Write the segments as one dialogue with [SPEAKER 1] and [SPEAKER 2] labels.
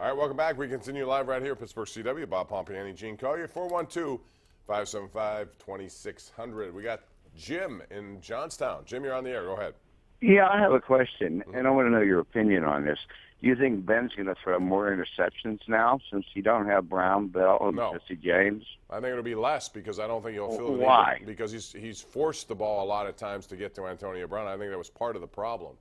[SPEAKER 1] All right, welcome back. We continue live right here at Pittsburgh CW. Bob Pompeani, Gene Collier, 412-575-2600. We got Jim in Johnstown. Jim, you're on the air. Go ahead.
[SPEAKER 2] Yeah, I have a question, and I want to know your opinion on this. Do you think Ben's going to throw more interceptions now since you don't have Brown, Bell, and Jesse James?
[SPEAKER 1] I think it'll be less because I don't think he'll fill it.
[SPEAKER 2] Why?
[SPEAKER 1] Because he's forced the ball a lot of times to get to Antonio Brown. I think that was part of the problem.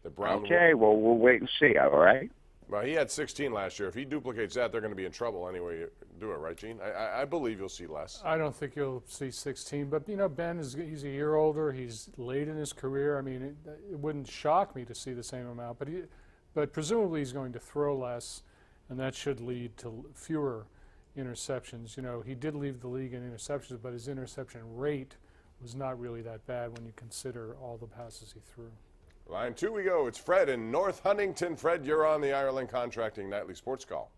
[SPEAKER 1] That Brown.
[SPEAKER 2] Okay, well, we'll wait and see, all right?
[SPEAKER 1] Well, he had 16 last year. If he duplicates that, they're going to be in trouble anyway. You do it, right, Gene? I believe you'll see less.
[SPEAKER 3] I don't think you'll see 16, but Ben he's a year older. He's late in his career. I mean, it wouldn't shock me to see the same amount, but presumably he's going to throw less, and that should lead to fewer interceptions. He did leave the league in interceptions, but his interception rate was not really that bad when you consider all the passes he threw.
[SPEAKER 1] Line 2 we go. It's Fred in North Huntington. Fred, you're on the Ireland Contracting Nightly Sports Call.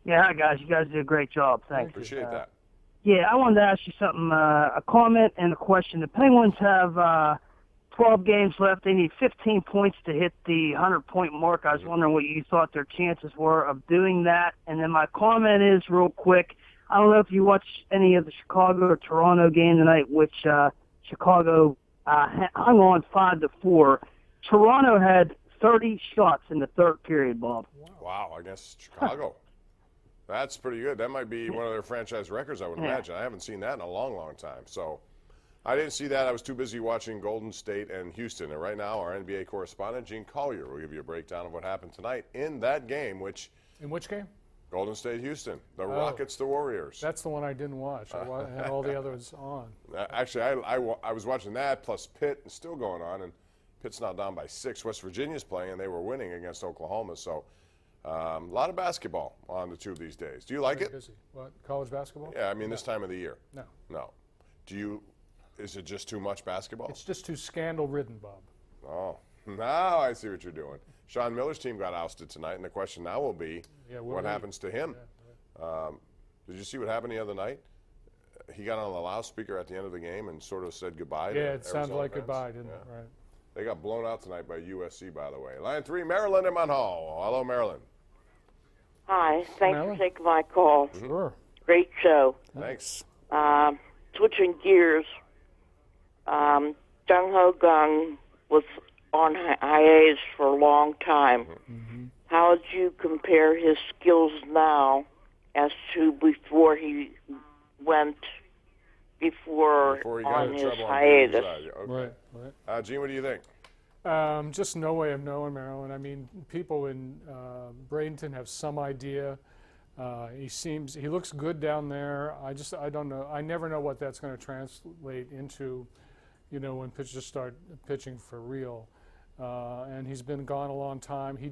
[SPEAKER 4] Yeah, hi, guys. You guys did a great job. Thanks.
[SPEAKER 1] Appreciate that.
[SPEAKER 4] Yeah, I wanted to ask you something, a comment and a question. The Penguins have 12 games left. They need 15 points to hit the 100-point mark. I was wondering what you thought their chances were of doing that. And then my comment is, real quick, I don't know if you watched any of the Chicago or Toronto game tonight, which Chicago hung on 5-4. Toronto had 30 shots in the third period, Bob.
[SPEAKER 1] Wow, against Chicago. That's pretty good. That might be one of their franchise records, I would imagine. I haven't seen that in a long, long time. So I didn't see that. I was too busy watching Golden State and Houston. And right now, our NBA correspondent, Gene Collier, will give you a breakdown of what happened tonight in that game,
[SPEAKER 3] In which game?
[SPEAKER 1] Golden State, Houston. The Rockets, the Warriors.
[SPEAKER 3] That's the one I didn't watch. I had all the others on.
[SPEAKER 1] Actually, I was watching that, plus Pitt is still going on, and Pitt's now down by 6. West Virginia's playing, and they were winning against Oklahoma. So a lot of basketball on the tube these days. Do you like it?
[SPEAKER 3] Busy. What, college basketball?
[SPEAKER 1] Yeah, I mean this time of the year.
[SPEAKER 3] No.
[SPEAKER 1] No. Is it just too much basketball?
[SPEAKER 3] It's just too scandal-ridden, Bob.
[SPEAKER 1] Oh, now I see what you're doing. Sean Miller's team got ousted tonight, and the question now will be, what happens to him? Yeah, did you see what happened the other night? He got on the loudspeaker at the end of the game and sort of said goodbye to
[SPEAKER 3] it sounded like
[SPEAKER 1] fans.
[SPEAKER 3] Goodbye, didn't it? Right.
[SPEAKER 1] They got blown out tonight by USC, by the way. Line 3, Maryland in Mount Hall. Hello, Maryland.
[SPEAKER 5] Hi, thanks for taking my call.
[SPEAKER 3] Sure.
[SPEAKER 5] Great show.
[SPEAKER 1] Thanks.
[SPEAKER 5] Switching gears, Jung Ho Gung was on hiatus for a long time.
[SPEAKER 3] Mm-hmm.
[SPEAKER 5] How would you compare his skills now as to before he went before
[SPEAKER 1] he
[SPEAKER 5] on
[SPEAKER 1] got in
[SPEAKER 5] his
[SPEAKER 1] trouble
[SPEAKER 5] hiatus?
[SPEAKER 1] Okay.
[SPEAKER 3] Right.
[SPEAKER 1] Gene, what do you think?
[SPEAKER 3] Just no way of knowing Maryland. I mean, people in Bradenton have some idea. He looks good down there. I don't know. I never know what that's going to translate into, when pitchers start pitching for real. And he's been gone a long time. He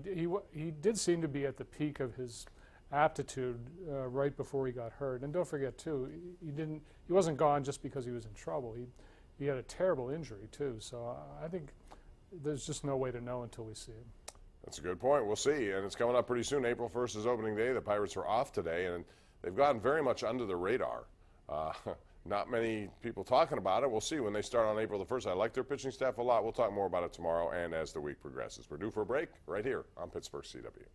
[SPEAKER 3] did seem to be at the peak of his aptitude right before he got hurt. And don't forget too, he wasn't gone just because he was in trouble. He had a terrible injury too. So I think there's just no way to know until we see him.
[SPEAKER 1] That's a good point. We'll see. And it's coming up pretty soon. April 1st is opening day. The Pirates are off today, and they've gotten very much under the radar. Not many people talking about it. We'll see when they start on April the 1st. I like their pitching staff a lot. We'll talk more about it tomorrow and as the week progresses. We're due for a break right here on Pittsburgh CW.